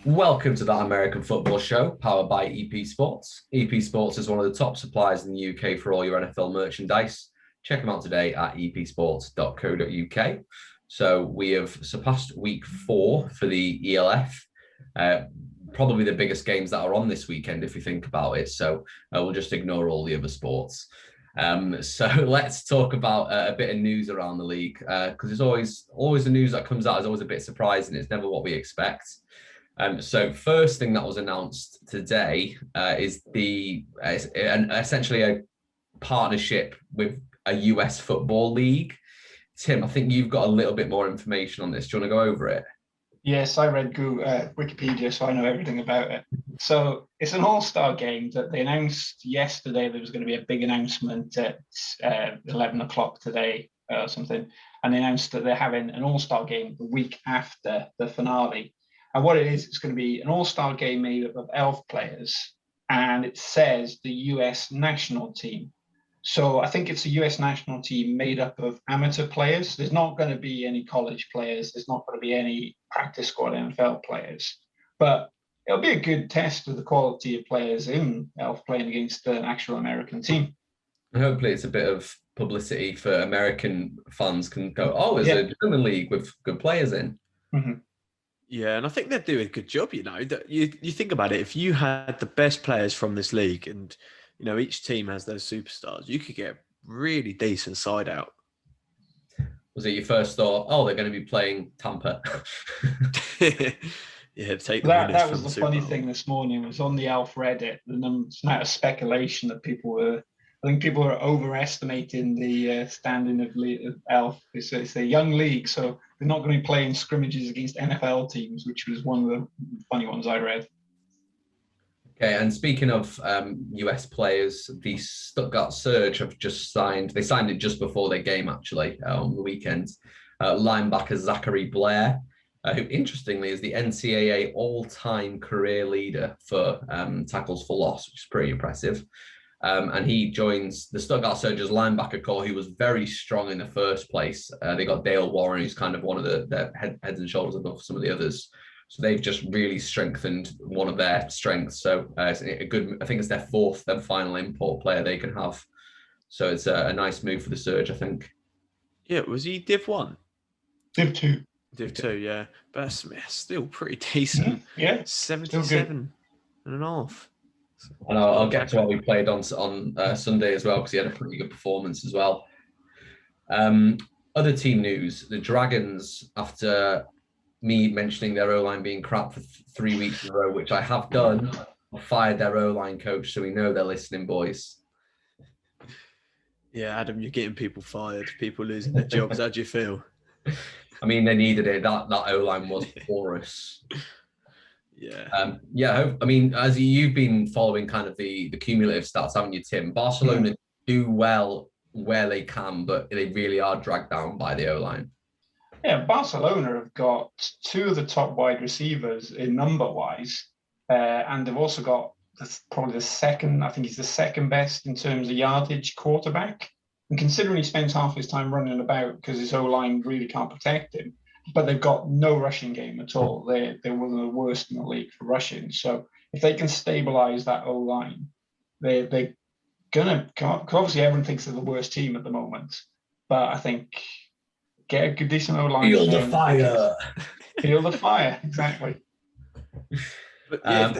Welcome to that American football show powered by EP Sports. EP Sports is one of the top suppliers in the UK for all your NFL merchandise. Check them out today at epsports.co.uk. So we have surpassed week 4 for the ELF. Probably the biggest games that are on this weekend if you think about it. So we'll just ignore all the other sports. So let's talk about a bit of news around the league because there's always the news that comes out is always a bit surprising. It's never what we expect. So first thing that was announced today is essentially a partnership with a US football league. Tim, I think you've got a little bit more information on this. Do you want to go over it? Yes, I read Wikipedia, so I know everything about it. So it's an all-star game that they announced yesterday. There was going to be a big announcement at 11 o'clock today or something. And they announced that they're having an all-star game the week after the finale. And what it is, it's going to be an all-star game made up of ELF players. And it says the US national team. So I think it's a US national team made up of amateur players. There's not going to be any college players. There's not going to be any practice squad NFL players. But it'll be a good test of the quality of players in ELF playing against an actual American team. And hopefully it's a bit of publicity for American fans can go, oh, there's a German league with good players in. Mm-hmm. Yeah, and I think they're doing a good job, that you think about it, if you had the best players from this league and, each team has those superstars, you could get a really decent side out. Was it your first thought, oh, they're going to be playing Tampa? Yeah, take that was the funny thing this morning. It was on the ELF Reddit, the amount of speculation that people were overestimating the standing of ELF. It's a young league, so they're not going to be playing scrimmages against NFL teams, which was one of the funny ones I read. Okay, and speaking of US players, the Stuttgart Surge have just signed. They signed it just before their game, actually, on the weekend. Linebacker Zachary Blair, who interestingly is the NCAA all-time career leader for tackles for loss, which is pretty impressive. And he joins the Stuttgart Surge's linebacker core, who was very strong in the first place. They got Dale Warren, who's kind of one of their heads and shoulders above some of the others. So they've just really strengthened one of their strengths. So it's a good, I think it's their fourth and final import player they can have. So it's a nice move for the Surge, I think. Yeah, was he Div 1? Div 2. Div 2, yeah. But still pretty decent. Mm-hmm. Yeah. 77 and a half. And I'll get to what we played on Sunday as well, because he had a pretty good performance as well. Other team news, the Dragons, after me mentioning their O-line being crap for 3 weeks in a row, which I have done, fired their O-line coach, so we know they're listening, boys. Yeah, Adam, you're getting people fired, people losing their jobs. How do you feel? I mean, they needed it. That O-line was porous. Yeah. I mean, as you've been following kind of the cumulative stats, haven't you, Tim? Barcelona do well where they can, but they really are dragged down by the O-line. Yeah, Barcelona have got 2 of the top wide receivers in number-wise, and they've also got probably the second, I think he's the second best in terms of yardage quarterback. And considering he spends half his time running about because his O-line really can't protect him, but they've got no rushing game at all. They're one of the worst in the league for rushing. So if they can stabilize that O-line, they're going to, obviously everyone thinks they're the worst team at the moment, but I think get a good decent O-line. Feel the fire. Feel the fire, exactly. But yeah,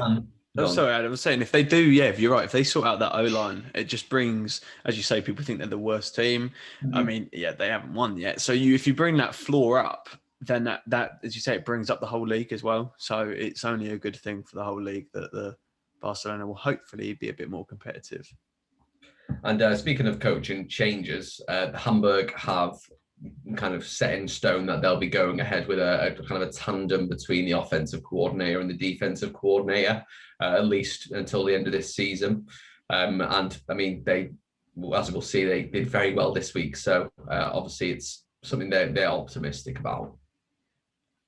sorry, Adam, I was saying, if they do, if you're right, if they sort out that O-line, it just brings, as you say, people think they're the worst team. Mm-hmm. I mean, they haven't won yet. So if you bring that floor up, then that, as you say, it brings up the whole league as well. So it's only a good thing for the whole league that the Barcelona will hopefully be a bit more competitive. And speaking of coaching changes, Hamburg have kind of set in stone that they'll be going ahead with a kind of a tandem between the offensive coordinator and the defensive coordinator, at least until the end of this season. And I mean, as we'll see, they did very well this week. So obviously it's something they're optimistic about.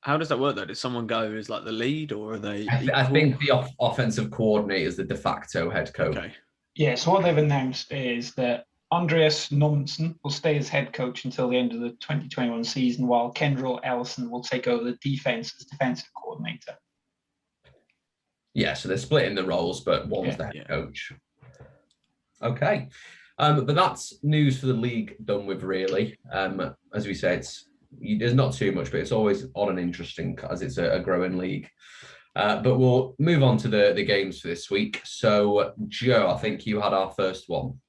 How does that work though? Does someone go as like the lead, or are they? I think the offensive coordinator is the de facto head coach. Okay. Yeah, so what they've announced is that Andreas Nomsen will stay as head coach until the end of the 2021 season, while Kendrell Ellison will take over the defense as defensive coordinator. Yeah, so they're splitting the roles, but one's the head coach. Okay. But that's news for the league done with, really. As we say, there's not too much, but it's always odd and interesting as it's a growing league. But we'll move on to the games for this week. So, Joe, I think you had our first one.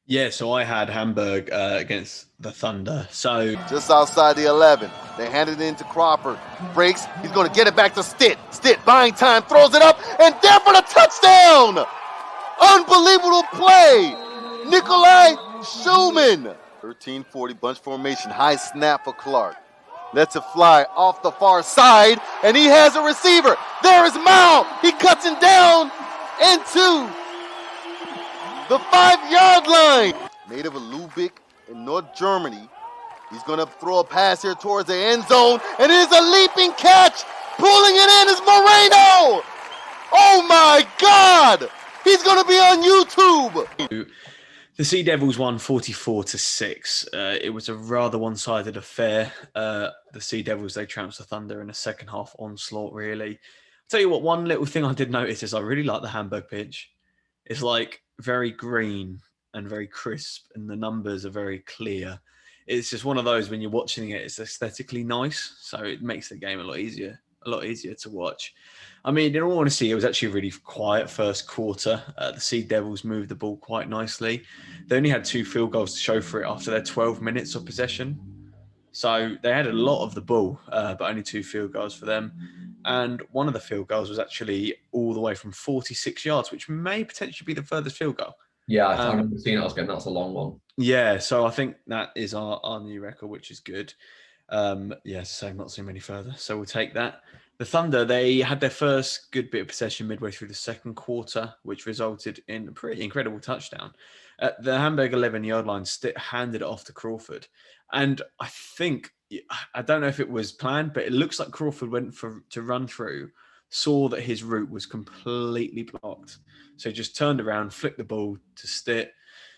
Yeah, so I had Hamburg against the Thunder. So just outside the 11, they hand it into Crawford. Breaks. He's going to get it back to Stitt. Stitt buying time, throws it up, and there for the touchdown! Unbelievable play! Nikolai Schumann. 1340 bunch formation, high snap for Clark. Lets it fly off the far side, and he has a receiver. There is Mao. He cuts him down into the 5-yard line. Native of Lübeck in North Germany. He's going to throw a pass here towards the end zone, and it is a leaping catch. Pulling it in is Moreno. Oh my God! He's going to be on YouTube. The Sea Devils won 44-6. It was a rather one-sided affair. The Sea Devils, they trounced the Thunder in a second half onslaught, really. I'll tell you what, one little thing I did notice is I really like the Hamburg pitch. It's like very green and very crisp, and the numbers are very clear. It's just one of those, when you're watching it, it's aesthetically nice, so it makes the game a lot easier to watch. I mean, in all honesty, it was actually a really quiet first quarter. The Sea Devils moved the ball quite nicely. They only had 2 field goals to show for it after their 12 minutes of possession. So they had a lot of the ball, but only 2 field goals for them. And one of the field goals was actually all the way from 46 yards, which may potentially be the furthest field goal. Yeah, I remember seeing it. I was going, that's a long one. Yeah, so I think that is our new record, which is good. So not so many further. So we'll take that. The Thunder, they had their first good bit of possession midway through the second quarter, which resulted in a pretty incredible touchdown. At the Hamburg 11-yard line, Stitt handed it off to Crawford. And I don't know if it was planned, but it looks like Crawford went to run through, saw that his route was completely blocked. So he just turned around, flicked the ball to Stitt.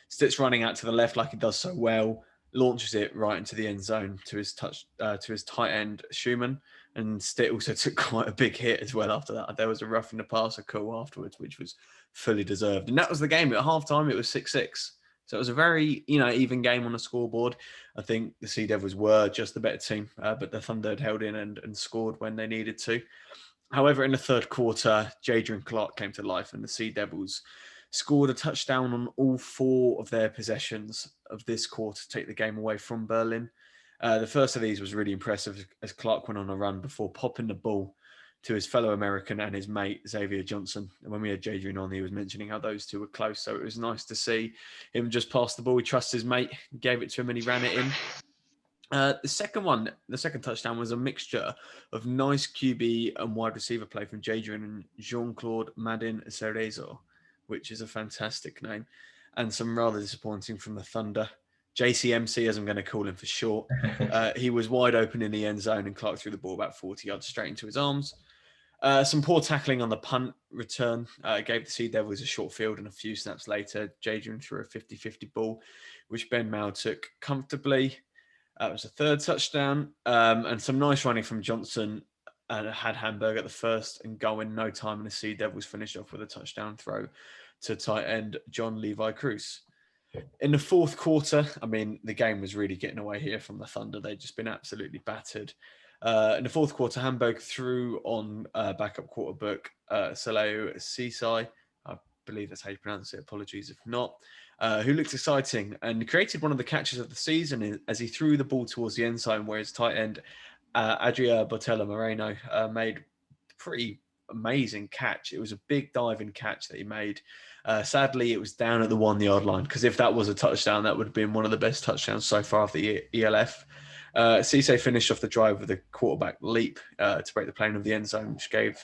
Stitt's running out to the left like he does so well, launches it right into the end zone to his tight end Schumann. And Stitt also took quite a big hit as well after that. There was a roughing the passer call afterwards, which was fully deserved. And that was the game. At halftime, it was 6-6. So it was a very, even game on the scoreboard. I think the Sea Devils were just the better team, but the Thunder had held in and scored when they needed to. However, in the third quarter, Jadrian Clark came to life, and the Sea Devils scored a touchdown on all 4 of their possessions of this quarter to take the game away from Berlin. The first of these was really impressive as Clark went on a run before popping the ball to his fellow American and his mate, Xavier Johnson. And when we had Jadrian on, he was mentioning how those two were close. So it was nice to see him just pass the ball. He trusts his mate, gave it to him, and he ran it in. The second touchdown was a mixture of nice QB and wide receiver play from Jadrian and Jean-Claude Madin Cerezo, which is a fantastic name, and some rather disappointing from the Thunder. JCMC, as I'm going to call him for short. He was wide open in the end zone, and Clark threw the ball about 40 yards straight into his arms. Some poor tackling on the punt return gave the Sea Devils a short field, and a few snaps later, Jadrian threw a 50-50 ball, which Ben Mao took comfortably. It was a third touchdown, and some nice running from Johnson had Hamburg at the first and goal in no time, and the Sea Devils finished off with a touchdown throw to tight end John Levi Cruz. In the fourth quarter, the game was really getting away here from the Thunder. They'd just been absolutely battered. In the fourth quarter, Hamburg threw on backup quarterback Saleo Sisai. I believe that's how you pronounce it. Apologies if not. Who looked exciting and created one of the catches of the season as he threw the ball towards the end zone, where his tight end Adria Botella Moreno made a pretty amazing catch. It was a big diving catch that he made. Sadly, it was down at the 1-yard line, because if that was a touchdown, that would have been one of the best touchdowns so far of the ELF. Cisse finished off the drive with a quarterback leap to break the plane of the end zone, which gave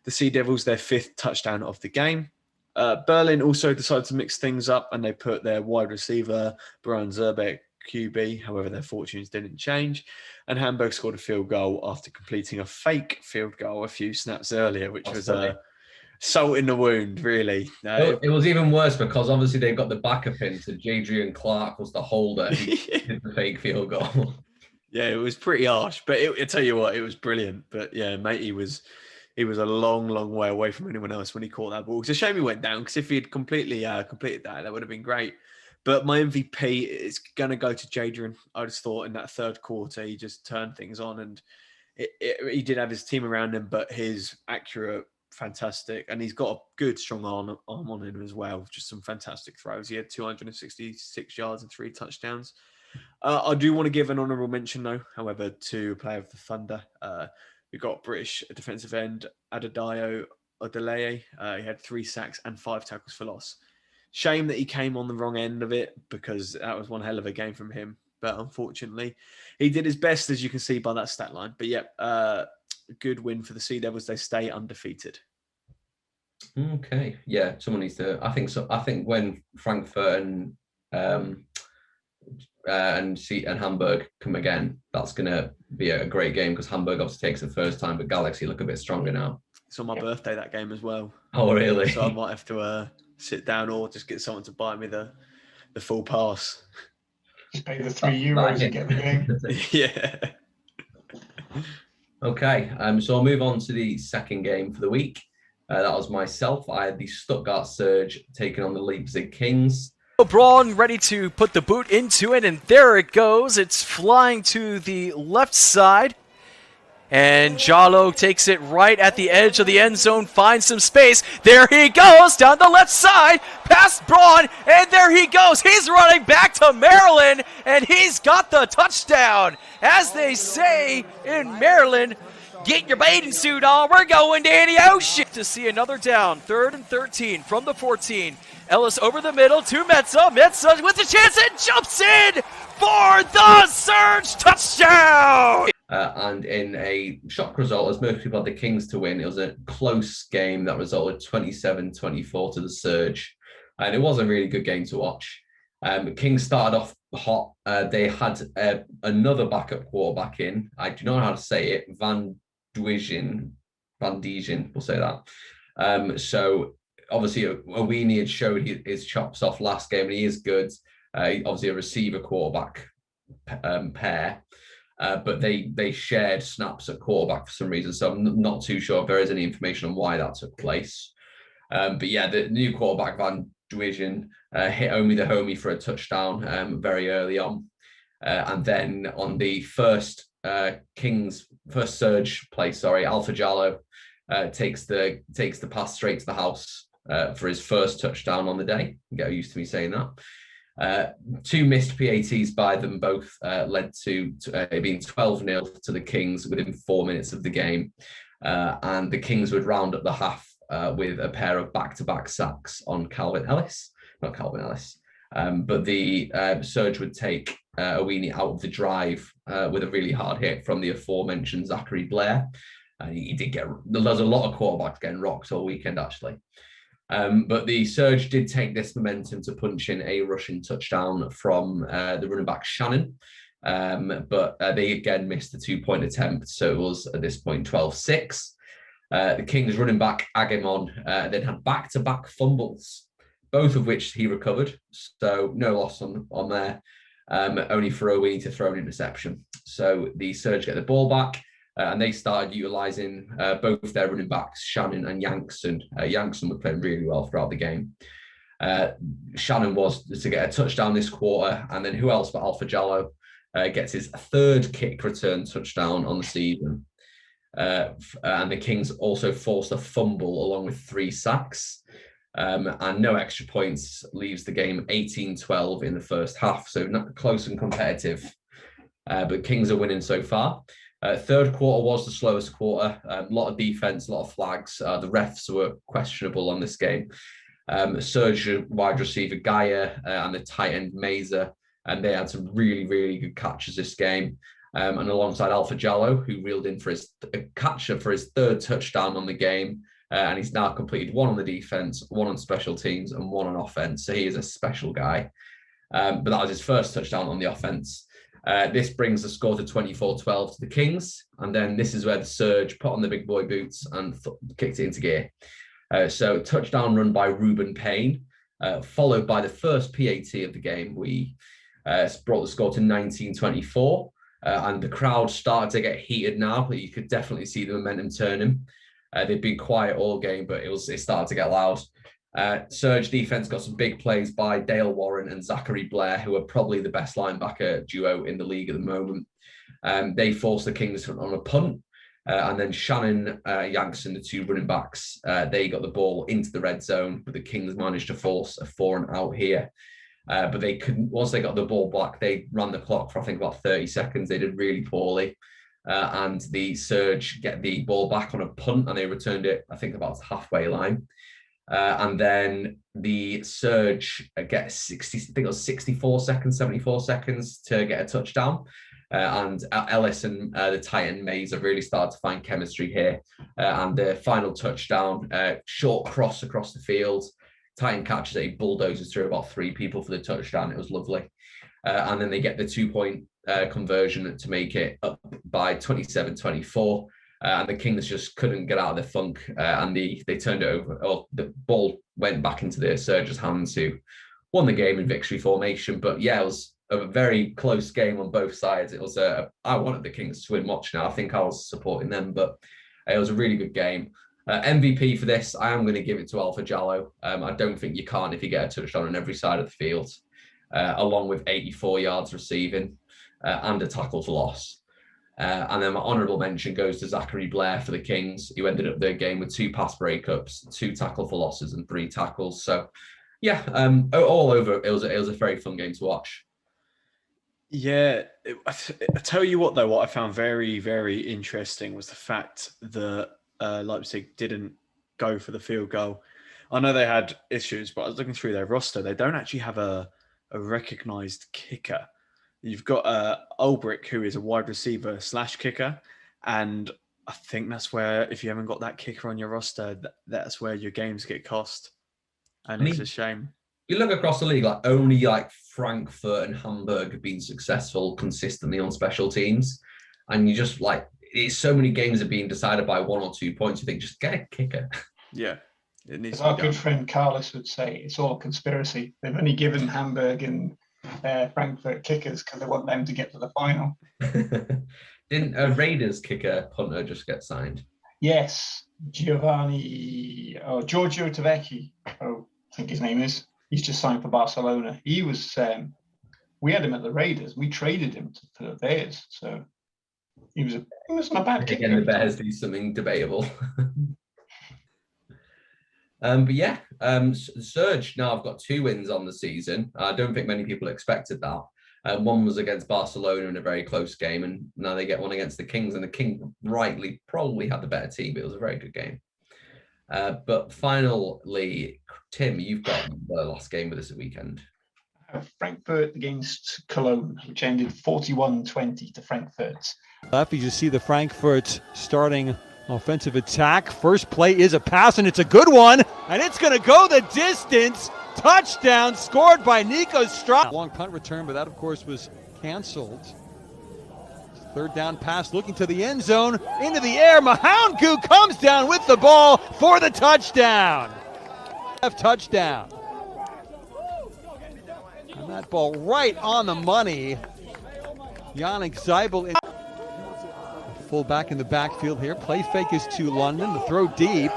the Sea Devils their 5th touchdown of the game. Berlin also decided to mix things up, and they put their wide receiver, Brian Zerbeck, QB. However, their fortunes didn't change, and Hamburg scored a field goal after completing a fake field goal a few snaps earlier, which was salt in the wound, really. It was even worse because obviously they've got the backup in, so Jadrian Clark was the holder who did the fake field goal. Yeah, it was pretty harsh, but I tell you what, it was brilliant. But yeah, matey was he was a long, long way away from anyone else when he caught that ball. It's a shame he went down, because if he had completely completed that would have been great. But my MVP is going to go to Jadrian. I just thought in that third quarter, he just turned things on, and he did have his team around him, but his accurate, fantastic, and he's got a good, strong arm on him as well. Just some fantastic throws. He had 266 yards and 3 touchdowns. I do want to give an honourable mention, though, however, to a player of the Thunder. We got British defensive end Adedayo Odeleye. He had 3 sacks and 5 tackles for loss. Shame that he came on the wrong end of it, because that was one hell of a game from him. But unfortunately, he did his best, as you can see by that stat line. But yeah, good win for the Sea Devils. They stay undefeated. Okay, yeah, someone needs to. I think so. I think when Frankfurt and Hamburg come again, that's going to be a great game, because Hamburg obviously takes the first time, but Galaxy look a bit stronger now. It's on my birthday, that game as well. Oh, really? So I might have to sit down, or just get someone to buy me the full pass. Just pay the €3 and get the game. Yeah. Okay, so I'll move on to the second game for the week. That was myself. I had the Stuttgart Surge taking on the Leipzig Kings. Braun ready to put the boot into it, and there it goes. It's flying to the left side. And Jallo takes it right at the edge of the end zone, finds some space. There he goes, down the left side, past Braun, and there he goes. He's running back to Maryland, and he's got the touchdown. As they say in Maryland, get your bathing suit on, we're going to the ocean. To see another down, 3rd and 13 from the 14. Ellis over the middle to Metza. Metza with the chance and jumps in for the Surge touchdown. And in a shock result, as most people had the Kings to win, it was a close game that resulted 27-24 to the Surge. And it was a really good game to watch. Kings started off hot. They had another backup quarterback in. I do not know how to say it. Van Degen, we'll say that. So obviously, Owini had showed his chops off last game, and he is good. Obviously, a receiver-quarterback pair. But they shared snaps at quarterback for some reason, so I'm not too sure if there is any information on why that took place. But yeah, the new quarterback, Van Degen, hit Omi the Homie for a touchdown very early on. And then on the first Surge play, Alpha Jallo takes the pass straight to the house for his first touchdown on the day. Get used to me saying that. 2 missed PATs by them both led to being 12-0 to the Kings within 4 minutes of the game. And the Kings would round up the half with a pair of back-to-back sacks on Calvin Ellis. Not Calvin Ellis. But the Surge would take Owini out of the drive with a really hard hit from the aforementioned Zachary Blair. He did there's a lot of quarterbacks getting rocked all weekend, actually. But the Surge did take this momentum to punch in a rushing touchdown from the running back Shannon. But they again missed a 2-point attempt. So it was at this point 12-6. The Kings running back Agamon then had back-to-back fumbles, both of which he recovered. So no loss on there, only for Owini to throw an interception. So the Surge get the ball back. And they started utilising both their running backs, Shannon and Yankson. Yankson was playing really well throughout the game. Shannon was to get a touchdown this quarter, and then who else but Alpha Jallo gets his 3rd kick return touchdown on the season. And the Kings also forced a fumble along with 3 sacks. And no extra points leaves the game 18-12 in the first half. So not close and competitive. But Kings are winning so far. Third quarter was the slowest quarter. A lot of defense, a lot of flags. The refs were questionable on this game. Surge wide receiver Gaia and the tight end Meza, and they had some really, really good catches this game. And alongside Alpha Jallo, who reeled in for his catcher for his 3rd touchdown on the game. And he's now completed 1 on the defense, 1 on special teams, and 1 on offense. So he is a special guy. But that was his first touchdown on the offense. This brings the score to 24-12 to the Kings. And then this is where the Surge put on the big boy boots and kicked it into gear. So touchdown run by Ruben Payne, followed by the first PAT of the game. We brought the score to 19-24. And the crowd started to get heated now, but you could definitely see the momentum turning. They'd been quiet all game, but it started to get loud. Surge defense got some big plays by Dale Warren and Zachary Blair, who are probably the best linebacker duo in the league at the moment. They forced the Kings on a punt. And then Shannon Yankson, the two running backs, they got the ball into the red zone, but the Kings managed to force a 4-and-out here. But they couldn't, once they got the ball back, they ran the clock for, I think, about 30 seconds. They did really poorly. And the Surge get the ball back on a punt, and they returned it, I think, about the halfway line. And then the Surge get 60, I think it was 74 seconds, 74 seconds to get a touchdown. And Ellis and the Titan Mays have really started to find chemistry here. And the final touchdown, short cross across the field. Titan catches it, he bulldozes through about 3 people for the touchdown. It was lovely. And then they get the 2-point conversion to make it up by 27-24. And the Kings just couldn't get out of the funk. And they turned it over. Or the ball went back into the Surge's hands, who won the game in victory formation. But yeah, it was a very close game on both sides. It was I wanted the Kings to win watching it. I think I was supporting them, but it was a really good game. MVP for this, I am going to give it to Alpha Jallo. I don't think you can't if you get a touchdown on every side of the field, along with 84 yards receiving and a tackle for loss. And then my honourable mention goes to Zachary Blair for the Kings, who ended up their game with 2 pass breakups, 2 tackle for losses, and 3 tackles. So, yeah, all over, it was a very fun game to watch. Yeah, I tell you what, though, what I found very, very interesting was the fact that Leipzig didn't go for the field goal. I know they had issues, but I was looking through their roster. They don't actually have a recognised kicker. You've got Ulbrich, who is a wide receiver / kicker. And I think that's where, if you haven't got that kicker on your roster, that's where your games get cost. And it's a shame. You look across the league, only Frankfurt and Hamburg have been successful consistently on special teams. And you just it's so many games are being decided by 1 or 2 points. You think, just get a kicker. Yeah. It needs As our good friend Carlos would say, it's all conspiracy. They've only given Hamburg and Frankfurt kickers because they want them to get to the final. Didn't a Raiders kicker punter just get signed? Yes. Giorgio Tavecchi, I think his name is. He's just signed for Barcelona. He was, we had him at the Raiders. We traded him for the Bears. So he wasn't a bad kicker. Again, the Bears do something debatable. But yeah, Surge now I've got 2 wins on the season. I don't think many people expected that. One was against Barcelona in a very close game, and now they get one against the Kings, and the Kings rightly probably had the better team, but it was a very good game. But finally, Tim, you've got the last game with us this weekend. Frankfurt against Cologne, which ended 41-20 to Frankfurt. Left, you just see the Frankfurt starting offensive attack. First play is a pass, and it's a good one, and it's going to go the distance. Touchdown scored by Nico Stroud. Long punt return, but that, of course, was canceled. Third down pass, looking to the end zone, into the air. Mahoundgu comes down with the ball for the touchdown. Touchdown. And that ball right on the money. Yannick Zeibel. Full back in the backfield here. Play fake is to London. The throw deep.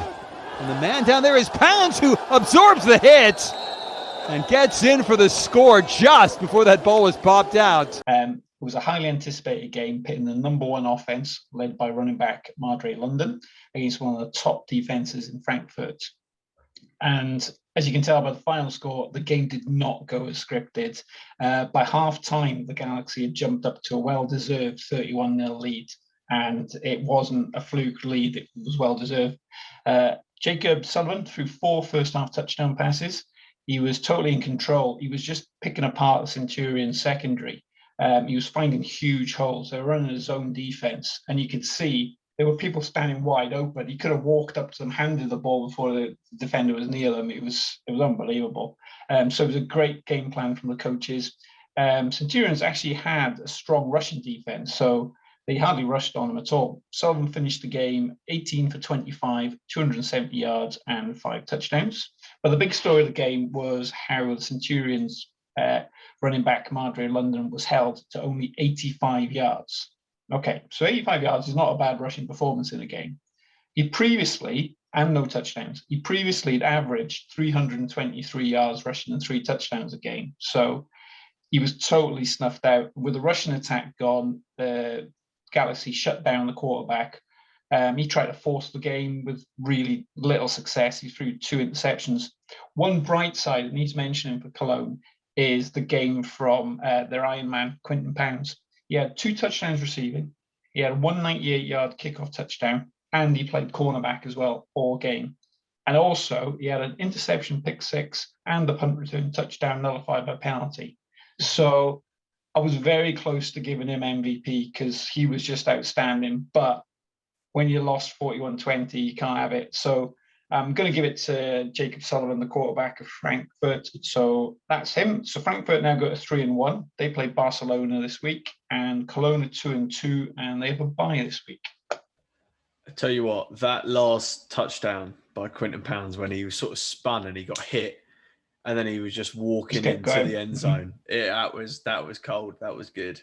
And the man down there is Pounds, who absorbs the hit and gets in for the score just before that ball was popped out. It was a highly anticipated game, pitting the number 1 offense, led by running back Madre London, against one of the top defenses in Frankfurt. And as you can tell by the final score, the game did not go as scripted. By half-time, the Galaxy had jumped up to a well-deserved 31-0 lead. And it wasn't a fluke lead, it was well-deserved. Jacob Sullivan threw 4 first-half touchdown passes. He was totally in control. He was just picking apart the Centurions secondary. He was finding huge holes. They were running a zone defense, and you could see there were people standing wide open. He could have walked up to them, handed the ball before the defender was near them. It was unbelievable. So it was a great game plan from the coaches. Centurions actually had a strong rushing defense, so they hardly rushed on them at all. Sullivan finished the game 18 for 25, 270 yards and 5 touchdowns. But the big story of the game was how the Centurions running back Madre London was held to only 85 yards. Okay, so 85 yards is not a bad rushing performance in a game. He previously, and no touchdowns, he previously had averaged 323 yards rushing and 3 touchdowns a game. So he was totally snuffed out. With the Russian attack gone, the Galaxy shut down the quarterback. He tried to force the game with really little success. He threw 2 interceptions. One bright side that needs mentioning for Cologne is the game from their Iron Man, Quinton Pounds. He had 2 touchdowns receiving. He had a 198-yard kickoff touchdown, and he played cornerback as well all game. And also, he had an interception pick 6 and a punt return touchdown nullified by penalty. So I was very close to giving him MVP because he was just outstanding. But when you lost 41-20, you can't have it. So I'm going to give it to Jacob Sullivan, the quarterback of Frankfurt. So that's him. So Frankfurt now go to 3-1. They play Barcelona this week, and Cologne are 2-2, and they have a bye this week. I tell you what, that last touchdown by Quinton Pounds when he was sort of spun and he got hit, and then he was just walking into the end zone. That was cold. That was good.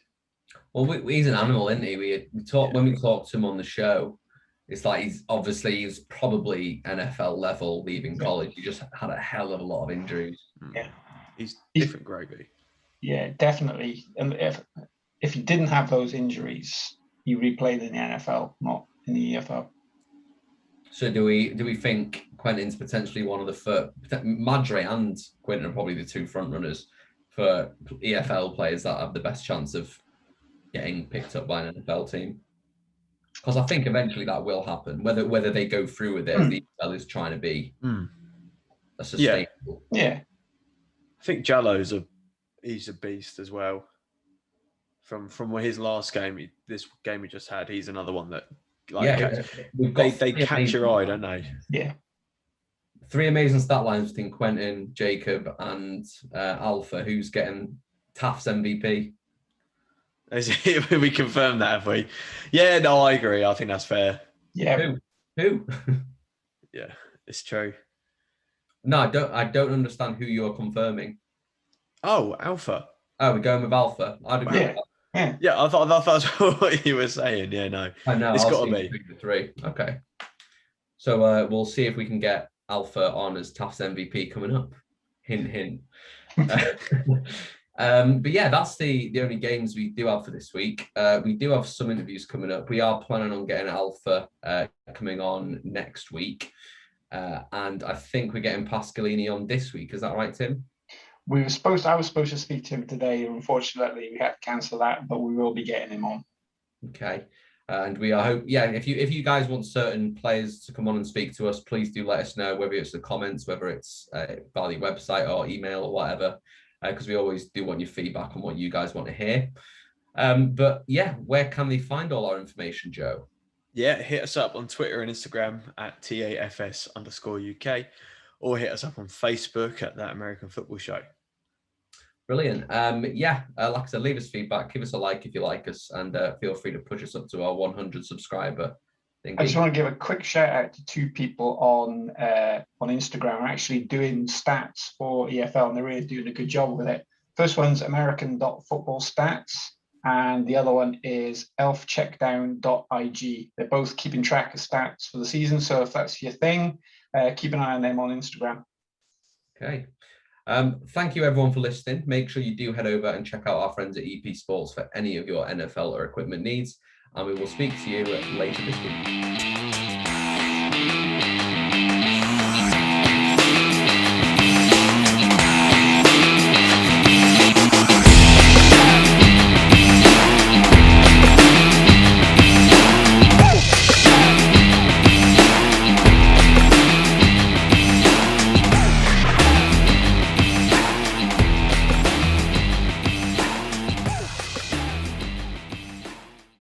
Well, he's an animal, isn't he? When we talked to him on the show, it's like he's probably NFL level leaving college. He just had a hell of a lot of injuries. Yeah, he's different gravy. Yeah, definitely. And if he didn't have those injuries, he replayed in the NFL, not in the EFL. So do we think Quentin's potentially one of the first? Madre and Quentin are probably the 2 front runners for EFL players that have the best chance of getting picked up by an NFL team. Because I think eventually that will happen, whether they go through with it, as the EFL is trying to be a sustainable. Yeah. I think Jallo's he's a beast as well. From his last game, this game he just had, he's another one that they catch your eye, don't they? Yeah. 3 amazing stat lines between Quentin, Jacob, and Alpha. Who's getting Taft's MVP? We confirmed that, have we? Yeah, no, I agree. I think that's fair. Yeah. Who? Yeah, it's true. No, I don't understand who you're confirming. Oh, Alpha. Oh, we're going with Alpha. I'd agree with that. Yeah, I thought that's what you were saying. Yeah, no. I know. It's got to be the 3. Okay. So we'll see if we can get Alpha on as Taft's MVP coming up. Hint, hint. But yeah, that's the only games we do have for this week. We do have some interviews coming up. We are planning on getting Alpha coming on next week. And I think we're getting Pascalini on this week. Is that right, Tim? I was supposed to speak to him today. Unfortunately, we had to cancel that, but we will be getting him on. Okay. And we are if you guys want certain players to come on and speak to us, please do let us know, whether it's the comments, whether it's via the website or email or whatever, because we always do want your feedback on what you guys want to hear. But yeah, where can they find all our information, Joe? Yeah, hit us up on Twitter and Instagram at TAFS_UK, or hit us up on Facebook at That American Football Show. Brilliant. Like I said, leave us feedback, give us a like if you like us, and feel free to push us up to our 100 subscriber thingy. I just want to give a quick shout out to 2 people on Instagram who are actually doing stats for EFL, and they're really doing a good job with it. First one's American.footballstats, and the other one is elfcheckdown.ig. They're both keeping track of stats for the season, so if that's your thing, keep an eye on them on Instagram. Okay. Thank you everyone for listening. Make sure you do head over and check out our friends at EP Sports for any of your NFL or equipment needs, and we will speak to you later this week.